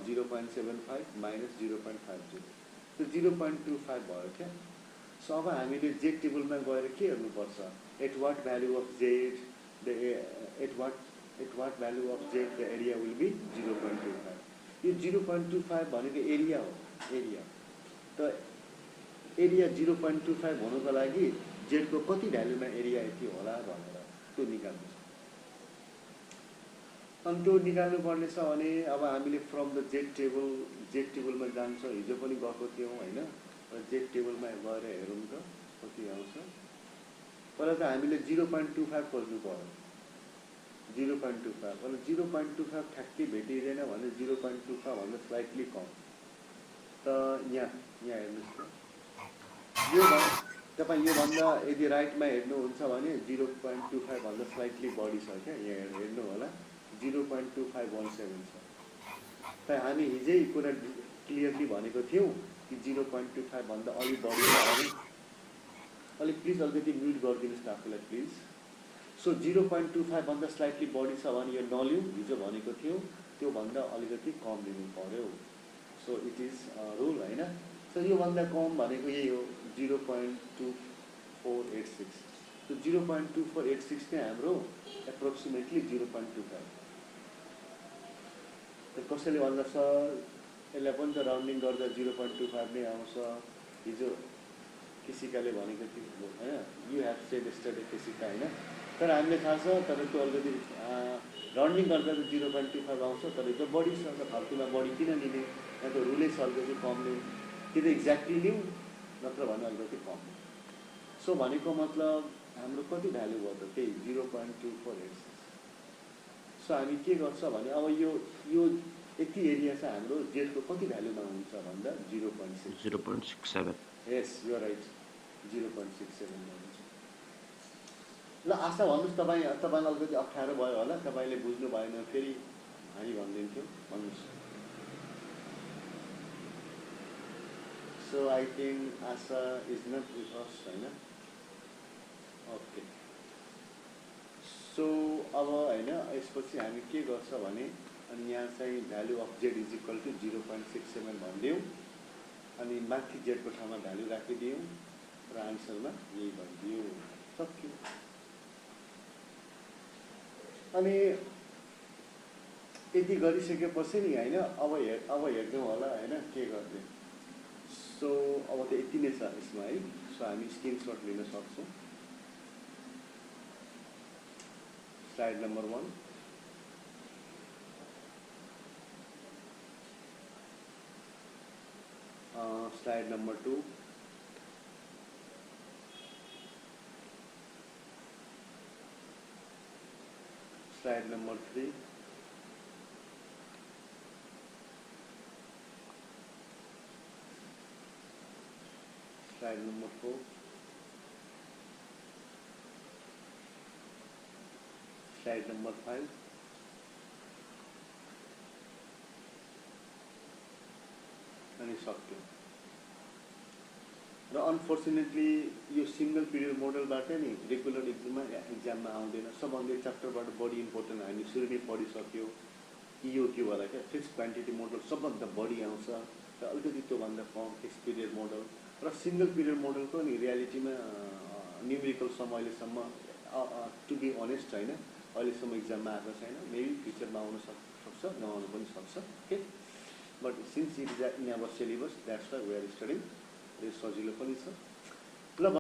0.75 माइनस 0.50 त्यो 0.25 भयो क्या। सो अब हामीले जेड टेबलमा गएर के हेर्नुपर्छ at what value of Z at what value of Z the area will be 0.25. यो 0.25 भनेको एरिया हो। एरिया त एरिया 0.25 हुनुको लागि Z को कति भ्यालुमा एरिया यति होला भनेर त्यो निकाल्नु छ। अनि त्यो निकाल्नु पर्ने छ भने अब हामीले फ्रम द जेड टेबलमा जान्छ। हिजो पनि गएको थियौं हैन। र जेड टेबलमा गएर हेरौँ त कति आउँछ। पहिला त हामीले 0.25 खोज्नु पर्यो। 0.25 अनि 0.25 ठ्याक्कै भेटिदैन भने 0.25 भन्दा स्लाइटली कम। त यहाँ हेर्नुस् त यो तपाईं यो भन्दा यदि राइटमा हेर्नुहुन्छ भने 0.25 भन्दा स्लाइटली बढी छ क्या। यहाँ हेर्नु होला 0.2517 छ। त हामी हिजै कुरा क्लियरली भनेको थियौं कि 0.25 भन्दा अलि बढी छ भने अलि प्लिज अलिकति म्युट गरिदिनुस् आफूलाई प्लिज। सो 0.25 भन्दा स्लाइटली बढी छ भने यो नलिउँ हिजो भनेको थियो त्यो भन्दा अलिकति कम लिनु पर्यो। सो इट इज रुल हैन। सो यो भन्दा कम भनेको यही हो 0.25 0.2486 त्यो 0.2486 नै हाम्रो एप्रोक्सिमेटली 0.25 त्यो कसैले भन्दा सर यसलाई पनि त राउन्डिङ गर्दा 0.25 नै आउँछ हिजो किसिकाले भनेको थियो हैन यु हेभ सेड यस्टरडे किसिका हैन तर हामीले थाहा छ तपाईको अलरेडी राउन्डिङ गर्दा त 0.25 आउँछ तर त्यो बढी छ त फाल्तुमा बढी किन लिने यहाँ त रुलै छ अलिकति कमले कि त एक्ज्याक्टली लिउँ नत्र भने अलिकति कम सो भनेको मतलब हाम्रो कति भ्यालु भयो त त्यही 0.2486 सो हामी के गर्छ भने अब यो यति एरिया छ हाम्रो जेडको कति भ्यालुमा हुन्छ भन्दा 0.67 यस यु आर राइट 0.67 हुन्छ ल आशा भन्नुहोस् तपाईँलाई अलिकति अप्ठ्यारो भयो होला तपाईँले बुझ्नु भएन फेरि हामी भनिदिन्थ्यौँ भन्नुहोस् so I think Asha is not with us होइन ओके सो अब होइन यसपछि हामी के गर्छ भने अनि यहाँ चाहिँ value of Z is equal to 0.67 भनिदिउँ अनि माथि जेडको ठाउँमा भ्यालु राखिदिउँ र आन्सरमा यही भनिदिउँ सक्यो अनि यति गरिसकेपछि नि होइन अब हेर्छौँ होला होइन के गर्ने सो अब त यति नै छ यसमा है सो हामी स्क्रिनसट लिन सक्छौँ slide number 1 slide number 2 slide number 3 slide number 4 slide number 5 अनि सक्यो र अनफर्चुनेटली यो सिंगल पिरियड मोडलबाट नि रेगुलर एक्जाममा आउँदैन सबभन्दा च्याप्टरबाट बढी इम्पोर्टेन्ट हामी सुरु नै पढिसक्यो इओक्यू वाला क्या फिक्स क्वान्टिटी मोडल सबभन्दा बढी आउँछ र अलिकति त्योभन्दा कम फिक्स पिरियड मोडल र सिंगल पिरियड मोडलको नि रियालिटीमा न्युमेरिकलसम्म अहिलेसम्म टु बी अनेस्ट होइन अहिलेसम्म एक्जाममा आएको छैन मेबी फ्युचरमा आउन सक्छ नआउनु पनि सक्छ okay but since it is in our syllabus that's why we are studying यो सजिलो पनि छ